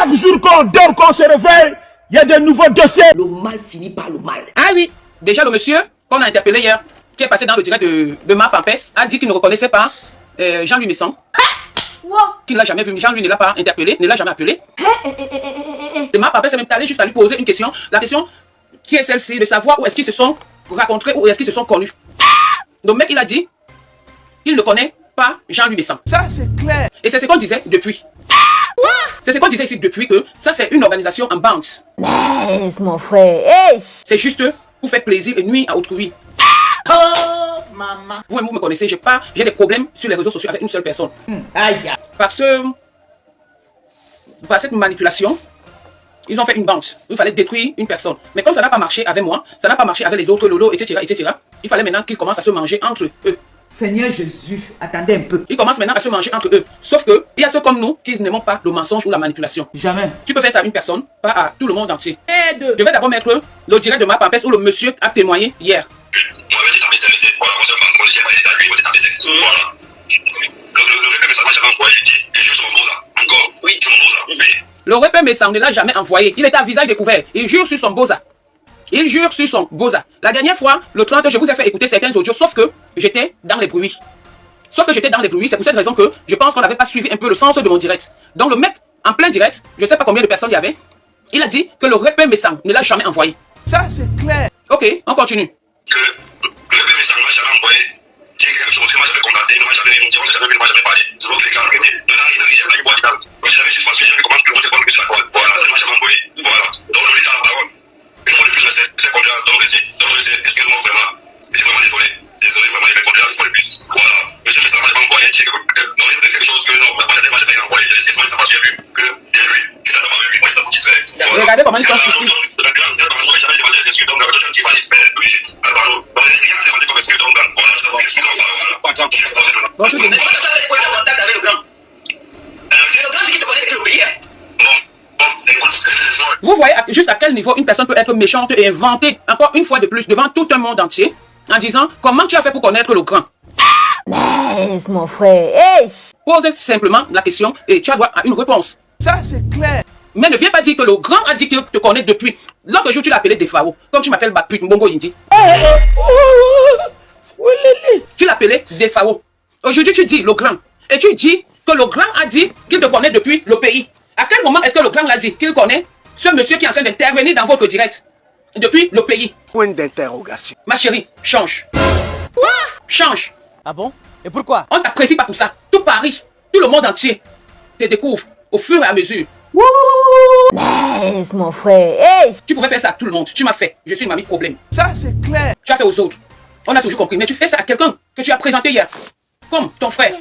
Chaque jour qu'on dort, qu'on se réveille, il y a de nouveaux dossiers. Le mal finit par le mal. Ah oui, déjà le monsieur qu'on a interpellé hier, qui est passé dans le direct de Ma Pampès, a dit qu'il ne reconnaissait pas Jean-Louis Messon. Qu'il ne l'a jamais vu, Jean-Louis ne l'a pas interpellé, ne l'a jamais appelé. Et Ma Pampès est même allé juste à lui poser une question. La question, qui est celle-ci, de savoir où est-ce qu'ils se sont rencontrés, où est-ce qu'ils se sont connus. Donc le mec, il a dit qu'il ne connaît pas Jean-Louis Messon. Ça, c'est clair. Et c'est ce qu'on disait depuis. C'est ce qu'on disait ici depuis, que ça c'est une organisation en bande. Laisse mon frère. C'est juste pour faire plaisir et nuire à autrui. Oh, maman. Vous me connaissez, j'ai des problèmes sur les réseaux sociaux avec une seule personne. Aïe. Par cette manipulation, ils ont fait une bande. Il fallait détruire une personne. Mais comme ça n'a pas marché avec moi, ça n'a pas marché avec les autres Lolo, etc., etc., il fallait maintenant qu'ils commencent à se manger entre eux. Seigneur Jésus, attendez un peu. Ils commencent maintenant à se manger entre eux. Sauf que, il y a ceux comme nous qui n'aiment pas le mensonge ou la manipulation. Jamais. Tu peux faire ça à une personne, pas à tout le monde entier. Aide. Je vais d'abord mettre le direct de Ma Pampès où le monsieur a témoigné hier. Moi, je t'ai dit, voilà, on s'est manqué, on s'est dit, voilà. Le répète, mais ça m'a jamais envoyé, il dit, et juste mon bosa, encore. Oui, je mon bosa, oui. Le répète, mais ça ne l'a jamais envoyé. Il était à visage découvert. Il jure sur son bosa. Il jure sur son bosa. La dernière fois, le 30, je vous ai fait écouter certains audios, sauf que j'étais dans les bruits. C'est pour cette raison que je pense qu'on n'avait pas suivi un peu le sens de mon direct. Donc le mec, en plein direct, je ne sais pas combien de personnes il y avait, il a dit que le répète, mais ça ne l'a jamais envoyé. Ça, c'est clair. Ok, on continue. Que le répète, mais ça ne m'a jamais envoyé. Dire quelque chose, que moi j'avais contacté, moi j'avais dit, on s'est jamais vu, moi j'avais parlé. C'est l'autre gars, il n'a rien, il voit qu'il a. Moi j'avais juste pensé, j'avais comment le téléphone que je la crois. Voilà, il m'a jamais envoyé. Voilà. Donc le l'état la parole. Une fois de plus, c'est combien. Donc excuse-moi vraiment. Je suis vraiment désolé. Désolé, vraiment, il m'a conduit une fois de plus. Voilà. Monsieur, mais ça m'a jamais envoyé. Non, il y a quelque chose que non, moi j'avais rien envoyé. Laissez-moi, ça m'a jamais vu. Que lui, il a jamais vu, moi il s'en foutait. Regardez comment ils sont surpris. Vous voyez juste à quel niveau une personne peut être méchante et inventer encore une fois de plus devant tout un monde entier en disant comment tu as fait pour connaître le grand. Laisse mon frère. Pose simplement la question et tu as droit à une réponse. Ça, c'est clair. Mais ne viens pas dire que le grand a dit qu'il te connaît depuis. L'autre jour, tu l'as appelé Defao. Comme tu m'appelles Bapute, Mbongo Indi. Tu l'appelais Defao. Aujourd'hui, tu dis le grand. Et tu dis que le grand a dit qu'il te connaît depuis le pays. À quel moment est-ce que le grand l'a dit qu'il connaît ce monsieur qui est en train d'intervenir dans votre direct depuis le pays? Point d'interrogation. Ma chérie, change. Change. Ah bon? Et pourquoi? On t'apprécie pas pour ça. Tout Paris, tout le monde entier te découvre au fur et à mesure. Laisse mon frère. Tu pouvais faire ça à tout le monde. Tu m'as fait. Je suis une mamie problème. Ça, c'est clair. Tu as fait aux autres. On a toujours compris. Mais tu fais ça à quelqu'un que tu as présenté hier. Comme ton frère.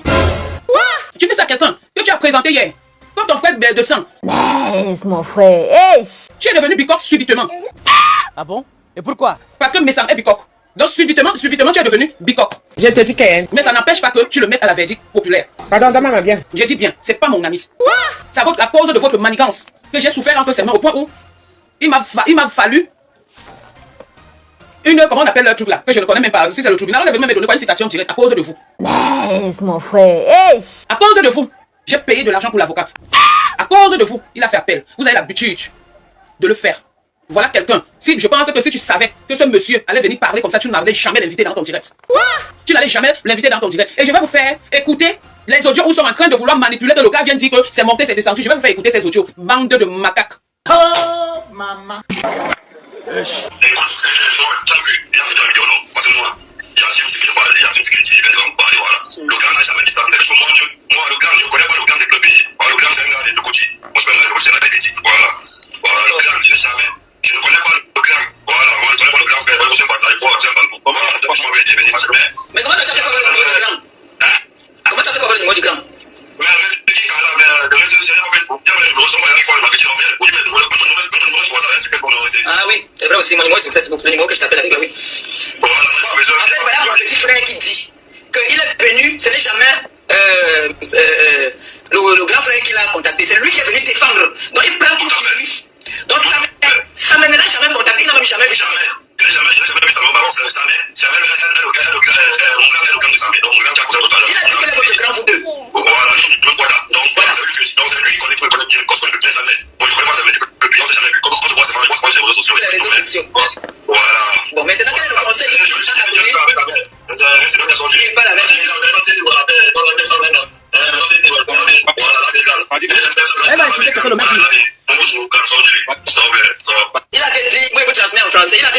Tu fais ça à quelqu'un que tu as présenté hier. Comme ton frère de sang. Laisse mon frère. Tu es devenu bicoque subitement. Ah bon? Et pourquoi? Parce que Messam est bicoque. Donc subitement, tu es devenu bicoque. Je te dis que... Mais ça n'empêche pas que tu le mettes à la verdict populaire. Pardon, donne-moi bien. Je dis bien, c'est pas mon ami. C'est à cause de votre manigance que j'ai souffert entre ses mains au point où il m'a fallu une, comment on appelle le truc là, que je ne connais même pas. Si c'est le tribunal, on devait même me donner une citation directe à cause de vous. Laisse mon frère. À cause de vous, j'ai payé de l'argent pour l'avocat. À cause de vous, il a fait appel. Vous avez l'habitude de le faire. Voilà quelqu'un. Si je pense que si tu savais que ce monsieur allait venir parler comme ça, tu n'allais jamais l'inviter dans ton direct. Tu n'allais jamais l'inviter dans ton direct. Et je vais vous faire écouter les audios où ils sont en train de vouloir manipuler, que le gars vient dire que c'est monté, c'est descendu. Je vais vous faire écouter ces audios. Bande de macaques. Oh, maman. Je ne connais pas le grand. Voilà, moi je ne connais pas le grand frère. Moi je ne sais pas ça. Mais comment tu as fait pour avoir le numéro du grand? Comment tu as fait pour avoir le numéro du grand? Ah oui, c'est vrai aussi, mon numéro sur Facebook, le numéro que je t'appelle avec, oui. En fait, voilà mon petit frère qui dit qu'il est venu, ce n'est jamais le grand frère qui l'a contacté, c'est lui qui est venu défendre. Donc il prend tout sur lui. Donc ça ne l'a jamais contacté, il n'a même jamais vu. Je n'ai jamais vu ça, mon baron, c'est le gars de Samé. Donc, le gars qui a causé tout à l'heure. Il a dit qu'il est votre grand, vous deux. Voilà, donc voilà, c'est lui qui connaît bien, parce que le plus Samé. Moi, que le mec dit. Il a dit, moi je vous transmets en français, il a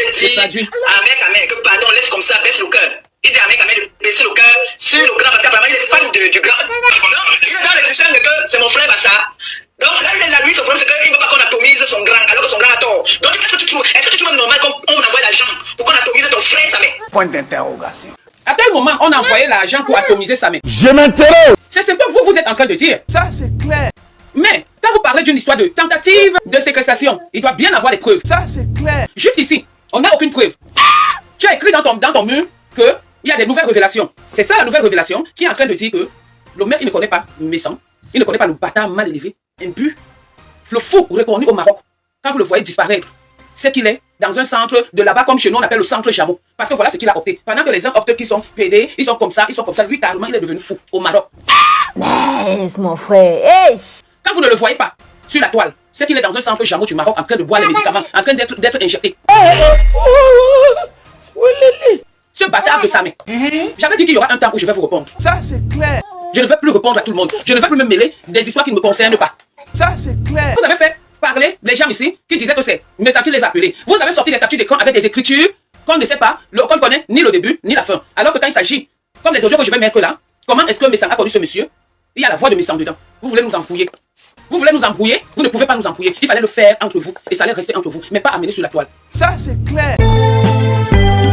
dit à mec, que pardon, laisse comme ça, baisse le cœur. Il dit à mec de baisser le cœur sur le grand parce qu'apparemment il est fan du grand. Il est dans les systèmes de que c'est mon frère Bassa. Donc là, il est là, lui, son problème, c'est qu'il ne veut pas qu'on atomise son grand, alors que son grand a tort. Donc qu'est-ce que tu trouves? Est-ce que tu trouves normal qu'on envoie l'argent pour qu'on atomise ton frère, sa mère? Point d'interrogation. À quel moment on a envoyé l'argent pour atomiser sa mère? Je m'interroge. C'est ce que vous êtes en train de dire. Ça, c'est clair. Mais quand vous parlez d'une histoire de tentative de séquestration, il doit bien avoir des preuves. Ça, c'est clair. Juste ici, on n'a aucune preuve. Tu as écrit dans ton mur qu'il y a des nouvelles révélations. C'est ça la nouvelle révélation qui est en train de dire que le mec, il ne connaît pas Messan, il ne connaît pas le bâtard mal élevé, imbu, le fou reconnu au Maroc. Quand vous le voyez disparaître, c'est qu'il est dans un centre de là-bas, comme chez nous on appelle le centre Jameau. Parce que voilà ce qu'il a opté. Pendant que les gens optent qui sont pédés, ils sont comme ça, lui carrément il est devenu fou au Maroc. Mais mon frère, hey. Quand vous ne le voyez pas sur la toile, c'est qu'il est dans un centre Jameau du Maroc en train de boire les médicaments, en train d'être injecté. Ce bâtard de sa mère. J'avais dit qu'il y aura un temps où je vais vous répondre. Ça, c'est clair. Je ne vais plus répondre à tout le monde. Je ne vais plus me mêler des histoires qui ne me concernent pas. Ça, c'est clair. Vous avez fait parler les gens ici qui disaient que c'est Messan qui les a appelés. Vous avez sorti les captures d'écran avec des écritures qu'on ne sait pas, qu'on ne connaît ni le début ni la fin. Alors que quand il s'agit, comme les audios que je vais mettre là, comment est-ce que Messan a connu ce monsieur? Il y a la voix de Messan dedans. Vous voulez nous embrouiller. Vous voulez nous embrouiller? Vous ne pouvez pas nous embrouiller. Il fallait le faire entre vous et ça allait rester entre vous, mais pas amener sur la toile. Ça, c'est clair.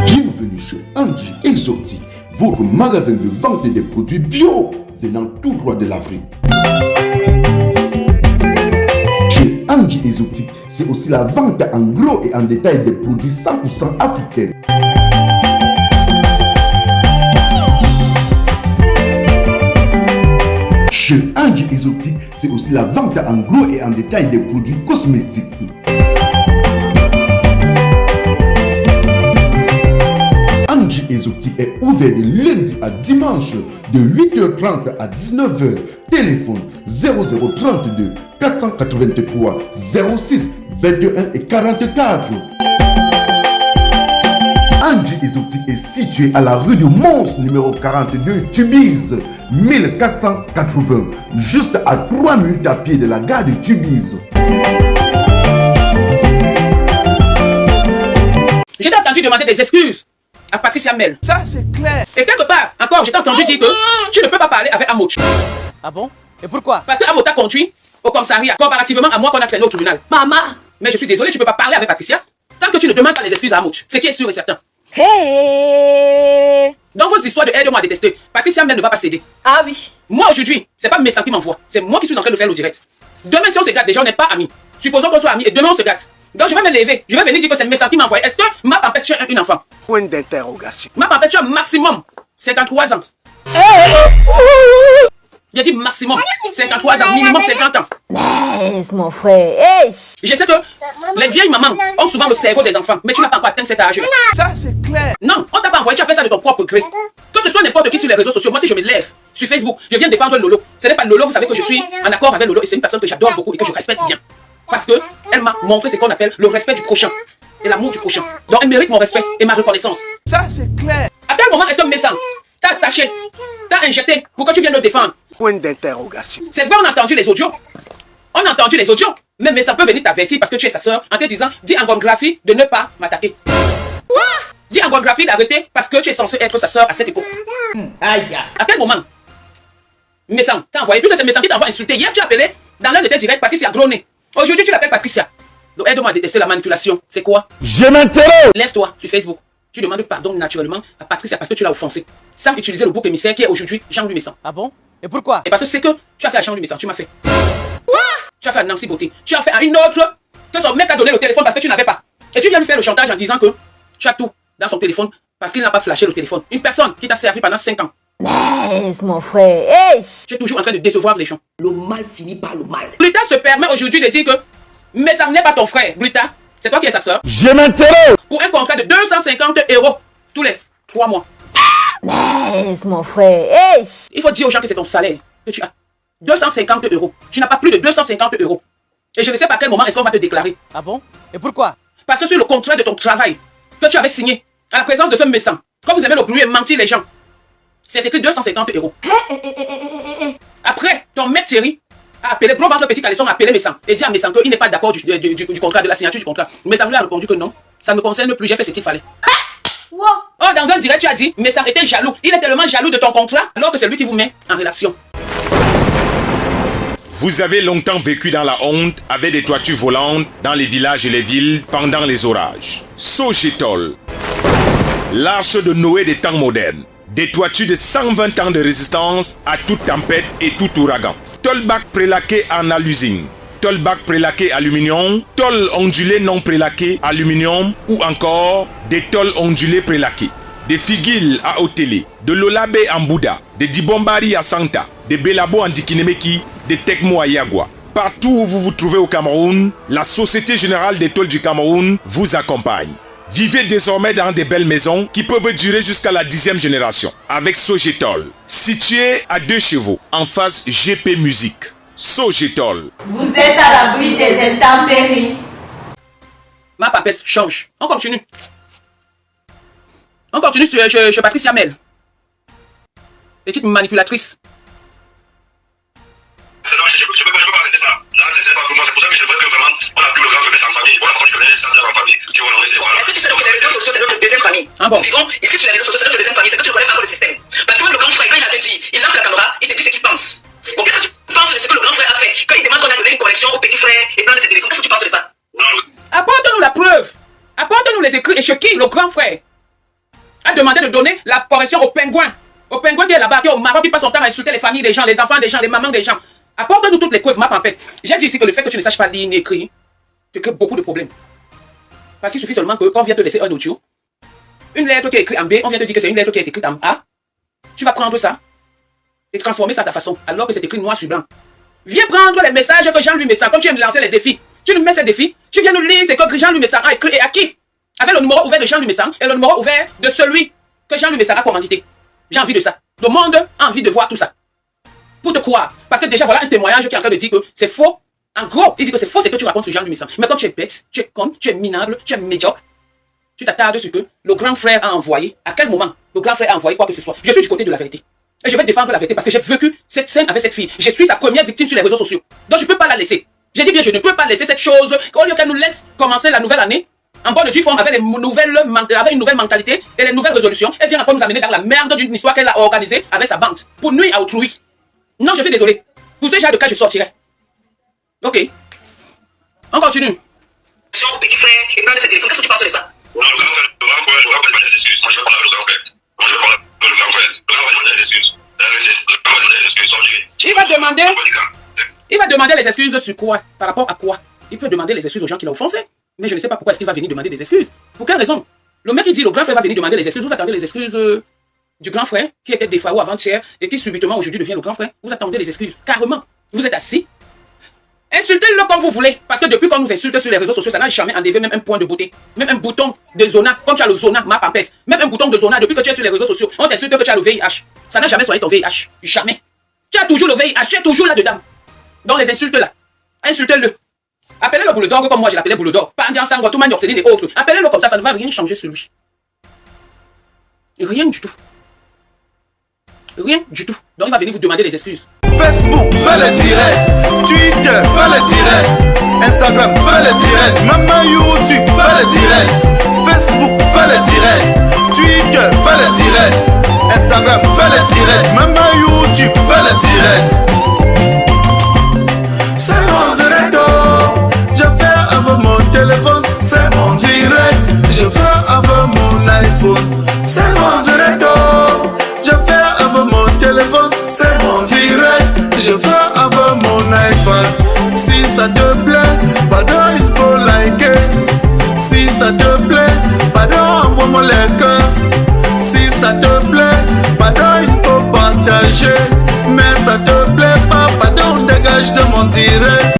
Bienvenue chez Angie Exotique, votre magasin de vente des produits bio venant tout droit de l'Afrique. Chez Angie Exotique, c'est aussi la vente en gros et en détail des produits 100% africains. Chez Angie Exotique, c'est aussi la vente en gros et en détail des produits cosmétiques. Angie Exotique est ouvert de lundi à dimanche de 8h30 à 19h. Téléphone 0032 483 06 21 et 44. Angie Exotique est situé à la rue du Mons, numéro 42, Tubize, 1480, juste à 3 minutes à pied de la gare de Tubize. J'ai entendu demander des excuses à Patricia Mel. Ça, c'est clair. Et quelque part, encore, j'ai entendu dire que tu ne peux pas parler avec Amoch. Ah bon? Et pourquoi? Parce que Amoch t'a conduit au commissariat, comparativement à moi qu'on a traîné au tribunal. Maman. Mais je suis désolé, tu ne peux pas parler avec Patricia tant que tu ne demandes pas les excuses à Amoch. Ce qui est sûr et certain. Hey. Dans vos histoires de aide-moi à détester, Patricia Mel ne va pas céder. Ah oui. Moi aujourd'hui, c'est pas Messan qui m'envoie, c'est moi qui suis en train de faire le direct. Demain, si on se gâte, déjà on n'est pas amis. Supposons qu'on soit amis et demain on se gâte. Donc je vais me lever, je vais venir dire que c'est Messan qui m'envoie. Est-ce que ma pampette, tu as une enfant? Point d'interrogation. Ma pampette, tu as maximum 53 ans. J'ai dit maximum 53 ans, minimum 50 ans. Mais mon frère, hey. Je sais que les vieilles mamans ont souvent le cerveau des enfants, mais tu n'as pas encore atteint cet âge. Ça, c'est clair. Non, on t'a pas envoyé, tu as fait ça de ton propre gré. Que ce soit n'importe qui sur les réseaux sociaux, moi si je me lève sur Facebook, je viens défendre Lolo. Ce n'est pas Lolo, vous savez que je suis en accord avec Lolo et c'est une personne que j'adore beaucoup et que je respecte bien. Parce que elle m'a montré ce qu'on appelle le respect du prochain et l'amour du prochain. Donc elle mérite mon respect et ma reconnaissance. Ça, c'est clair. À quel moment est-ce que Messan t'a attaché, t'a injecté pour que tu viennes le défendre? Point d'interrogation. C'est vrai, on a entendu les audios. On a entendu les audios. Mais Messan peut venir t'avertir parce que tu es sa soeur en te disant, dis en Goldgraphie de ne pas m'attaquer. Dis en Goldgraphie d'arrêter parce que tu es censé être sa soeur à cette époque. Aïe. À quel moment Messan t'a envoyé? Puisque c'est Messan qui t'envoie insulter. Hier, tu as appelé dans l'un de tes directs Patricia Groné. Aujourd'hui, tu l'appelles Patricia. Donc, aide-moi à détester la manipulation. C'est quoi? Je m'interroge. Lève-toi sur Facebook. Tu demandes pardon naturellement à Patricia parce que tu l'as offensé. Sans utiliser le bouc émissaire qui est aujourd'hui Jean-Louis Messan. Ah bon? Et pourquoi? Et parce que c'est que tu as fait à Jean-Louis Messan, tu m'as fait. Tu as fait à Nancy Beauté. Tu as fait à une autre que son mec t'a donné le téléphone parce que tu n'avais pas. Et tu viens lui faire le chantage en disant que tu as tout dans son téléphone parce qu'il n'a pas flashé le téléphone. Une personne qui t'a servi pendant 5 ans. Mais mon frère, hey. Tu es toujours en train de décevoir les gens. Le mal finit par le mal. Bluta se permet aujourd'hui de dire que Messan n'est pas ton frère. Bluta, c'est toi qui es sa soeur. Je m'interroge. Pour un contrat de 250 € tous les 3 mois. Mais mon frère, hey. Il faut dire aux gens que c'est ton salaire que tu as. 250 €. Tu n'as pas plus de 250 €. Et je ne sais pas à quel moment est-ce qu'on va te déclarer. Ah bon? Et pourquoi? Parce que sur le contrat de ton travail que tu avais signé à la présence de ce Messan, quand vous aimez le bruit et mentir les gens, c'est écrit 250 €. Après, ton mec Thierry a appelé, gros ventre petit caleçon, a appelé Messang et dit à Messang qu'il n'est pas d'accord du contrat, de la signature du contrat. Messang lui a répondu que non, ça ne me concerne plus, j'ai fait ce qu'il fallait. Oh, dans un direct, tu as dit, Messang était jaloux. Il est tellement jaloux de ton contrat, alors que c'est lui qui vous met en relation. Vous avez longtemps vécu dans la honte avec des toitures volantes dans les villages et les villes pendant les orages. Sogetol, l'arche de Noé des temps modernes. Des toitures de 120 ans de résistance à toute tempête et tout ouragan. Tolbac prélaqué en alusine. Tolbac prélaqué aluminium. Tol ondulé non prélaqué aluminium. Ou encore des tôles ondulés prélaqués. Des figuilles à Otélé. De l'Olabé en Bouddha. Des Dibombari à Santa. Des Belabo en Dikinemeki. Des Tekmo à Yagua. Partout où vous vous trouvez au Cameroun, la Société Générale des Tôles du Cameroun vous accompagne. Vivez désormais dans des belles maisons qui peuvent durer jusqu'à la 10e génération. Avec Sogetol, situé à 2 chevaux, en face GP Musique. Sogetol. Vous êtes à l'abri des intempéries. Ma papesse change. On continue. On continue chez Patricia Mel. Petite manipulatrice. Non, je peux pas accepter ça. Là, c'est pas pour moi, c'est pour ça que je voudrais que vraiment, on a plus le grand frère sans famille. Voilà, quand tu connais, ça c'est la famille. Tu vois, est-ce que tu sais que les réseaux sociaux, c'est notre deuxième famille? Ah bon? Nous vivons ici sur les réseaux sociaux, c'est notre deuxième famille. C'est que tu ne connais pas le système. Parce que même le grand frère, quand il a dit, il lance la caméra, il te dit ce qu'il pense. Donc, qu'est-ce que tu penses de ce que le grand frère a fait? Quand il demande qu'on a donné une connexion au petit frère et prendre ses téléphones, qu'est-ce que tu penses de ça? Apporte-nous la preuve. Apporte-nous les écrits. Et chez qui le grand frère a demandé de donner la correction au pingouin. Au pingouin qui est là-bas, qui est au Maroc, qui passe son temps à insulter les familles des gens, les enfants des gens, les mamans des gens. Apporte-nous toutes les preuves, ma pampesse. J'ai dit ici que le fait que tu ne saches pas lire ni écrire te crée beaucoup de problèmes. Parce qu'il suffit seulement que quand on vient te laisser un audio, une lettre qui est écrite en B, on vient te dire que c'est une lettre qui est écrite en A. Tu vas prendre ça et transformer ça à ta façon, alors que c'est écrit noir sur blanc. Viens prendre les messages que Jean-Louis Messang, comme tu aimes lancer les défis. Tu nous mets ces défis, tu viens nous lire ce que Jean-Louis Messang a écrit et à qui? Avec le numéro ouvert de Jean-Louis Messang et le numéro ouvert de celui que Jean-Louis Messang a commandité. J'ai envie de ça. Le monde a envie de voir tout ça. Pour te croire. Parce que déjà, voilà un témoignage qui est en train de dire que c'est faux. En gros, il dit que c'est faux, c'est que tu racontes sur Jean-Louis Messang. Mais quand tu es bête, tu es con, tu es minable, tu es médiocre, tu t'attardes sur que le grand frère a envoyé. À quel moment le grand frère a envoyé quoi que ce soit? Je suis du côté de la vérité. Et je vais défendre la vérité parce que j'ai vécu cette scène avec cette fille. Je suis sa première victime sur les réseaux sociaux. Donc je ne peux pas la laisser. J'ai dit bien, je ne peux pas laisser cette chose. Au lieu qu'elle nous laisse commencer la nouvelle année, en bonne due forme, avec une nouvelle mentalité et les nouvelles résolutions, elle vient encore nous amener dans la merde d'une histoire qu'elle a organisée avec sa bande. Pour nuire à autrui. Non, je suis désolé. Pour ce genre de cas, je sortirai. Ok. On continue. Son petit frère et prendre ses téléphones, qu'est-ce que tu penses de ça? Non, le grand frère demande des excuses. Moi, je vais parler avec le grand frère. Moi, je vais parler avec le grand frère. Le grand frère demande des excuses. Le grand frère demande des excuses. Il va demander les excuses sur quoi? Par rapport à quoi? Il peut demander les excuses aux gens qu'il a offensés. Mais je ne sais pas pourquoi est-ce qu'il va venir demander des excuses. Pour quelle raison? Le mec, il dit, le grand frère va venir demander les excuses. Vous attendez les excuses du grand frère, qui était des FAO avant-hier, et qui subitement aujourd'hui devient le grand frère. Vous attendez les excuses. Carrément. Vous êtes assis. Insultez-le comme vous voulez. Parce que depuis qu'on nous insulte sur les réseaux sociaux, ça n'a jamais enlevé même un point de beauté. Même un bouton de zona. Comme tu as le zona, ma pampesse. Même un bouton de zona, depuis que tu es sur les réseaux sociaux, on t'insulte que tu as le VIH. Ça n'a jamais soigné ton VIH. Jamais. Tu as toujours le VIH. Tu es toujours là-dedans. Dans les insultes là. Insultez-le. Appelez-le Bouledog comme moi je l'appelais Bouledog. Pandian Sangwa, Touman Yorcéline et autres. Appelez-le comme ça ne va rien changer sur lui. Rien du tout. Rien du tout. Donc il va venir vous demander des excuses. Facebook, fais le direct. Twitter, fais le direct. Instagram, fais le direct. Maman YouTube, fais le direct. Facebook, fais le direct. Twitter, fais le direct. Instagram, fais le direct. Maman YouTube, fais le direct. C'est mon direct, oh. Je fais avec mon téléphone. C'est mon direct. Je fais avec mon iPhone. C'est mon direct, oh. Je fais avec mon téléphone. C'est mon direct. Je fais avec mon iPad. Si ça te plaît, pardon, il faut liker. Si ça te plaît, pardon, envoie-moi les cœurs. Si ça te plaît, pardon, il faut partager. Mais ça te plaît pas, pardon, dégage de mon direct.